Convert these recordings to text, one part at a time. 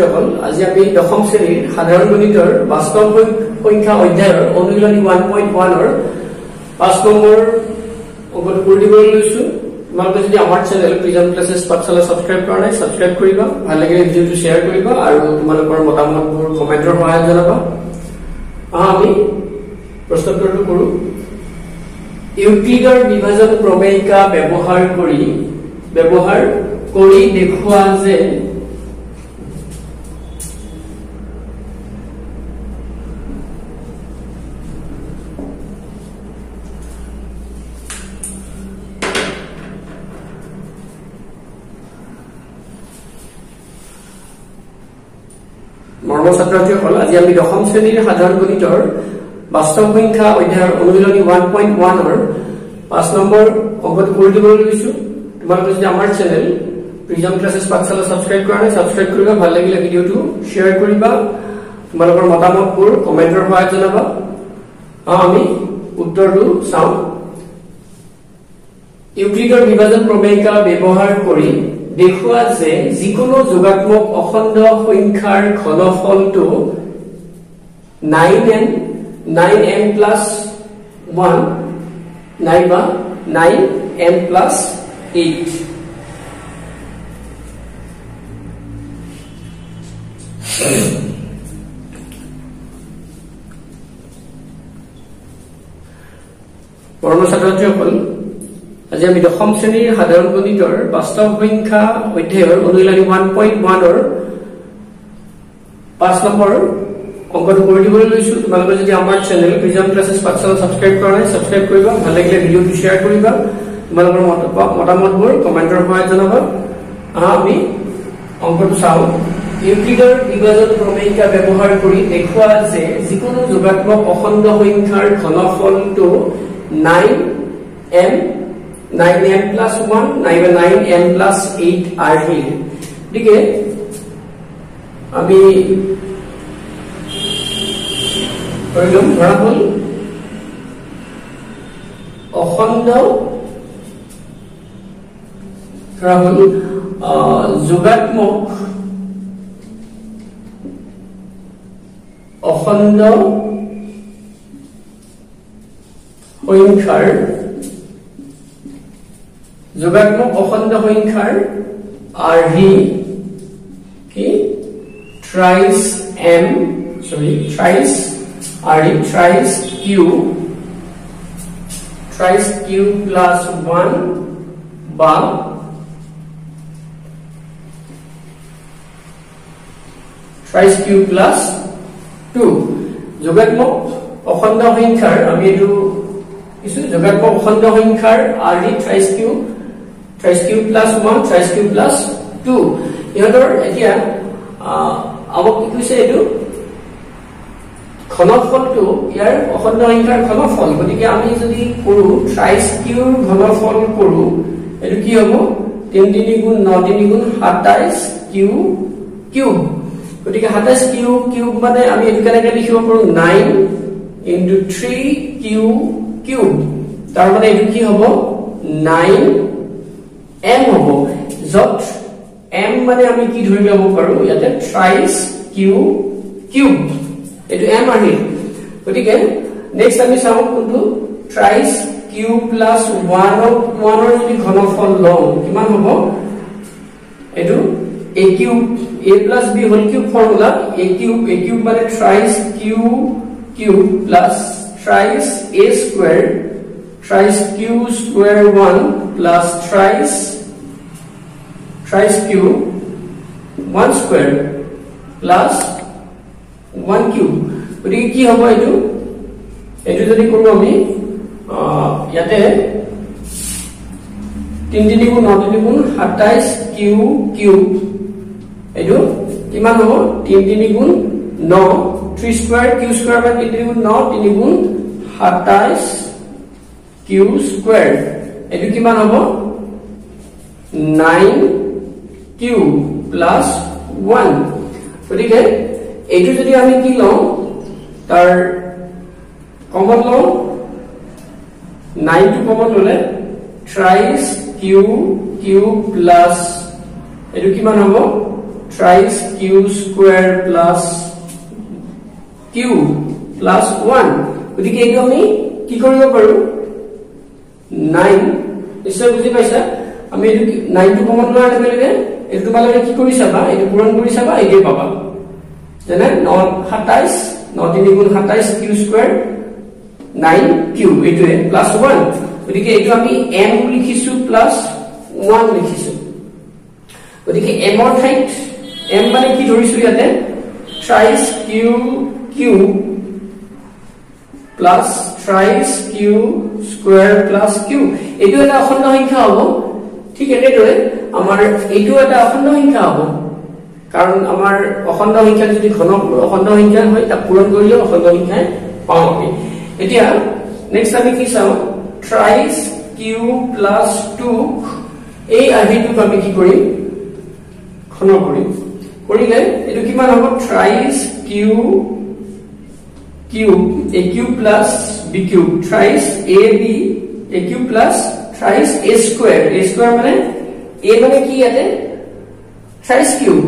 ছাত্ৰছাত্ৰীসকল আজি আমি দশম শ্ৰেণীৰ সাধাৰণ গণিতৰ বাস্তৱ সংখ্যা অধ্যায়ৰ অনুশীলনী 1.1 ৰ 5 নম্বৰ অংকটো কৰি দিবলৈ লৈছো। তোমালোকে যদি আমাৰ চেনেল প্ৰিজম ক্লাसेছ পাঠশালা সাবস্ক্ৰাইব কৰা নাই সাবস্ক্ৰাইব কৰিবা, ভাল লাগিলে ভিডিওটো শেয়াৰ কৰিবা আৰু তোমালোকৰ মতামতবোৰ কমেন্টৰ সহায়ত জনাবা। আমি প্ৰশ্নোত্তৰটো কৰো। ইউক্লিডৰ বিভাজন প্ৰমেয়িকা ব্যৱহাৰ কৰি দেখুৱা যে মৰমৰ ছাত্ৰছাত্ৰীসকল আজি আমি দশম শ্ৰেণীৰ সাধাৰণ গণিতৰ বাস্তৱ সংখ্যা অধ্যায়ৰ অনুশীলনী 1.1 ৰ 5 নম্বৰ অংকটো কৰি দিবলৈ লৈছো। তোমালোকে যদি আমাৰ চেনেল প্ৰিজম ক্লাছেছ পাঠশালা সাবস্ক্ৰাইব কৰা নাই সাবস্ক্ৰাইব কৰিবা, ভাল লাগিলে ভিডিওটো শেয়াৰ কৰিবা, তোমালোকৰ মতামতবোৰ কমেন্টৰ সহায়ত জনাবা। আমি উত্তৰটো চাওঁ। ইউক্লিডৰ বিভাজন প্ৰমেয়িকা ব্যৱহাৰ কৰি দেখুৱা যে যিকোনো যোগাত্মক অখণ্ড সংখ্যাৰ ঘনফলটো 9m plus 1 নাইবা 9m plus 8 মৰমৰ ছাত্ৰছাত্ৰীসকল আজি আমি দশম শ্ৰেণীৰ সাধাৰণ গণিতৰ বাস্তৱ সংখ্যা অধ্যায়ৰ অনুশীলনী 1.1 ৰ 5 নম্বৰ অংকটো কৰি দিবলৈ লৈছো। তোমালোকে যদি আমাৰ চেনেল প্ৰিজম ক্লাছেছ পাঠশালা সাবস্ক্ৰাইব কৰা নাই সাবস্ক্ৰাইব কৰিবা, ভাল লাগিলে ভিডিওটো শেয়াৰ কৰিবা, তোমালোকৰ মতামতবোৰ কমেন্টৰ সহায়ত জনাবা। আমি অংকটো চাওঁ। ইউক্লিডৰ বিভাজন প্ৰমেয়িকা ব্যৱহাৰ কৰি দেখুৱা যে যিকোনো যোগাত্মক অখণ্ড সংখ্যাৰ ঘনফলটো 9m plus 1 নাইবা 9m plus 8 আৰহি। গতিকে আমি ধৰা হল অখণ্ড ধৰা হল যোগাত্মক অখণ্ড সংখ্যাৰ আৰহি কি thrice q plus 1 বা thrice q plus 2 যোগাত্মক অখণ্ড সংখ্যাৰ আমি এটো কিছু যোগাত্মক অখণ্ড সংখ্যাৰ আৰহি thrice q plus 1 thrice q plus 2 ইহঁতৰ এতিয়া আমাক কি কৈছে এটো ঘনফলটো ইয়াৰ অখণ্ড সংখ্যাৰ ঘনফল। গতিকে আমি যদি কৰো thrice q ৰ ঘনফল কৰো এটো কি হ'ব 3 3 গুণ 9 3 গুণ 27 q কিউব। গতিকে 27 q কিউব মানে আমি এটো কেনেকৈ লিখিব পাৰো 9 into 3 q কিউব। তাৰ মানে এটো কি হ'ব 9m হ'ব, যত m মানে আমি কি ধৰি ল'ব পাৰো ইয়াতে thrice q কিউব এটো m আহিল। গতিকে নেক্সট আমি চাওঁ কোনটো thrice q plus 1 ৰ যদি ঘনফল লওঁ কিমান হ'ব এটো a cube a plus b whole cube formula a cube মানে thrice q cube plus thrice a square thrice q square 1 plus thrice q 1 square plus 1 cube। গতিকে কি হ'ব এটো যদি কৰো আমি ইয়াতে 3 3 গুণ 9 3 গুণ 27 q কিউব এটো কিমান হ'ব 3 3 গুণ 9 3 স্কয়াৰ q স্কয়াৰ বা 3 3 গুণ 9 3 গুণ 27 q স্কয়াৰ এটো কিমান হ'ব 9q plus 1। গতিকে এইটো যদি আমি কি লওঁ তাৰ কমন লওঁ 9 টো কমন ললে thrice q cube plus এটো কিমান হ'ব thrice q square plus q plus 1 গতিকে এইটো আমি কি কৰিব পাৰো 9 নিশ্চয় বুজি পাইছা আমি এইটো 9 টো কমন লোৱাৰ লগে লগে এইটো তোমালোকে কি কৰি চাবা এইটো পূৰণ কৰি চাবা এইটো পাবা যেনে 9 27 9 3 গুণ 27 q স্কয়াৰ 9 q এইটো প্লাস 1 গতিকে এইটো আমি m লিখিছো প্লাস 1 লিখিছো গতিকে m ৰ ঠাইত m মানে কি ধৰিছো ইয়াতে thrice q cube plus thrice q square plus q এইটো এটা অখণ্ড সংখ্যা হ'ব ঠিক একেদৰে আমাৰ এইটো এটা অখণ্ড সংখ্যা হ'ব কাৰণ আমাৰ অখণ্ড সংখ্যা যদি ঘন অখণ্ড সংখ্যা হয় তা পূৰণ কৰিলে অখণ্ড সংখ্যা পাওঁ আমি এতিয়া নেক্সট আমি কি চাও thrice q plus 2 এই আৰ্হিটোক আমি কি কৰিম ঘন কৰিম কৰিলে এটো কিমান হ'ব thrice q cube a cube plus b cube thrice ab a cube plus thrice a square মানে a মানে কি ইয়াতে thrice cube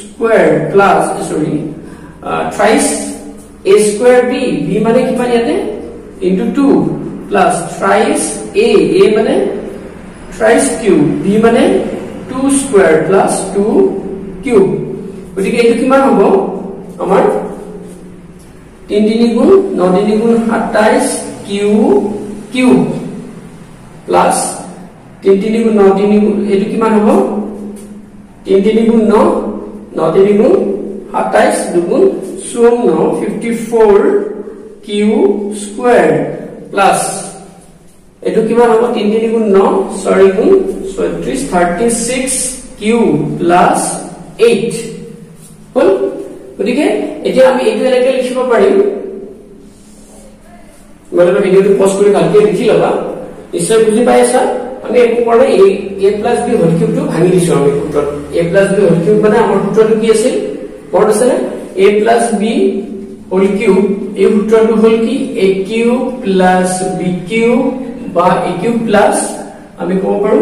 square plus thrice a square b b মানে কি মানে ইয়াতে into 2 plus thrice a মানে thrice cube b মানে 2 square plus 2 cube গতিকে এইটো কিমান হ'ব আমাৰ 3 3 গুণ 9 3 গুণ 27 q cube plus 3 3 গুণ 9 3 গুণ এইটো কিমান হ'ব 3 3 গুণ 9 9 3 গুণ 27 দুগুণ 54 54 q square plus এটো কিমান হ'ব 3 3 গুণ 9 6 গুণ 36 36 q plus 8 হল গতিকে এতিয়া আমি এইটো এলাকে লিখিব পাৰিম মানে ভিডিওটো পজ কৰি ভালকৈ লিখি লবা নিশ্চয় বুজি পাইছা আমি একো কৰা a plus b হোল কিউবটো ভাঙি দিছো আমি সূত্ৰত a plus b whole cube মানে আমাৰ সূত্ৰটো কি আছিল মনত আছে a plus b whole cube এই সূত্ৰটো হল কি a cube plus b cube বা a কিউব প্লাস আমি কব পাৰো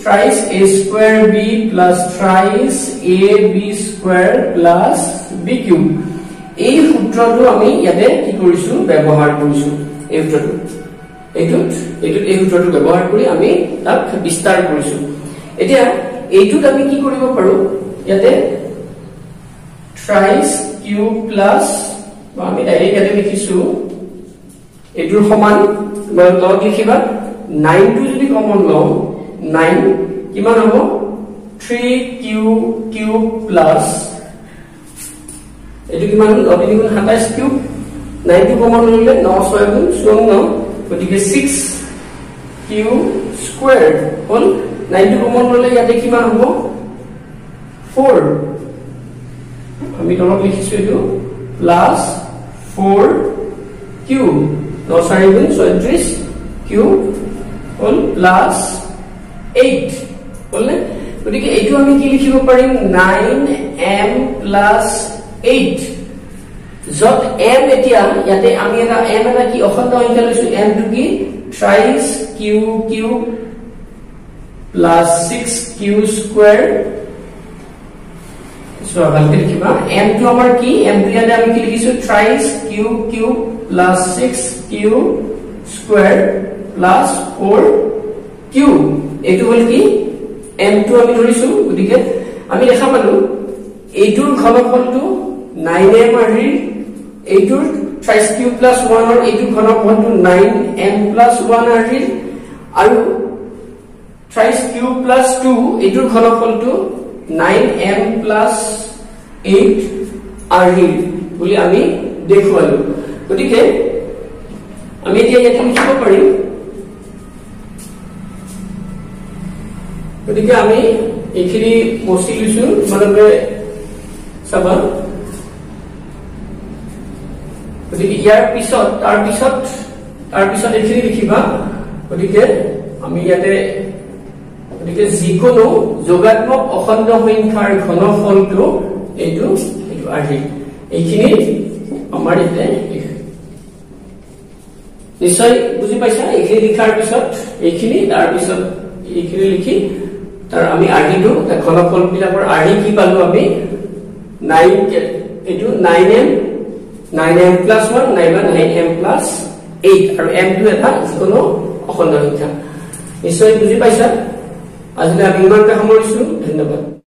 thrice a square b plus thrice a b square plus b cube এই সূত্ৰটো আমি ইয়াতে কি কৰিছো ব্যৱহাৰ কৰিছো এই সূত্ৰটো এই সূত্ৰটো ব্যৱহাৰ কৰি আমি তাক বিস্তাৰ কৰিছো এতিয়া এইটোত আমি কি কৰিব পাৰো ইয়াতে thrice cube plus বা আমি ডাইৰেক্ট ইয়াতে লিখিছো এইটোৰ সমান মই লগ লিখিবা 9 টো যদি কমন লও 9 কিমান হ'ব 3q cube plus এটো কিমান 9 3 গুণ 27 কিউব 9 টো কমন ললে 9 6 গুণ 54 গতিকে 6q স্কয়ার হল 9 টো কমন ললে ইয়াতে কিমান হ'ব 4 আমি তলত লিখিছো এটো প্লাস 4q 9 4 গুণ 36 q হল প্লাস 8 হল গতিকে এইটো আমি কি লিখিব পাৰিম 9m plus 8 যত m এতিয়া ইয়াতে আমি এটা m এটা কি অখণ্ড সংখ্যা লৈছো m টু কি thrice q cube plus 6q square so ভালকে লিখিবা m টু আমাৰ কি m টু ইয়াতে আমি কি লিখিছো thrice q cube plus 6q square plus 4q এইটো হল কি m টু আমি ধৰিছো গতিকে আমি দেখা পালো এইটোৰ ঘনফলটো 9m আৰু এইটোৰ thrice q plus 1 আৰু এইটোৰ ঘনফলটো 9m plus 1 আৰু thrice q plus 2 এইটোৰ ঘনফলটো 9m plus 8 আৰু বুলি আমি দেখুৱালো গতিকে আমি এতিয়া ইয়াত লিখিব পাৰিম গতিকে আমি এইখিনি মচি লৈছো মানে চাবা গতিকে ইয়াৰ পিছত তাৰ পিছত এইখিনি লিখিবা গতিকে আমি ইয়াতে গতিকে যিকোনো যোগাত্মক অখণ্ড সংখ্যাৰ ঘনফলটো এইটো আহি এইখিনি আমাৰ ইয়াতে নিশ্চয় বুজি পাইছা এইখিনি লিখাৰ পিছত এইখিনি তাৰ পিছত এইখিনি লিখি তাৰ আমি আৰডিটো ঘনফল বিলাকৰ আৰডি কি পালো আমি 9 এটো 9m 9m plus 1 নাইবা 9m plus 8 আৰু m টো এটা যিকোনো অখণ্ড সংখ্যা নিশ্চয় বুজি পাইছা আজিলৈ আমি ইমানটা সামৰিছো ধন্যবাদ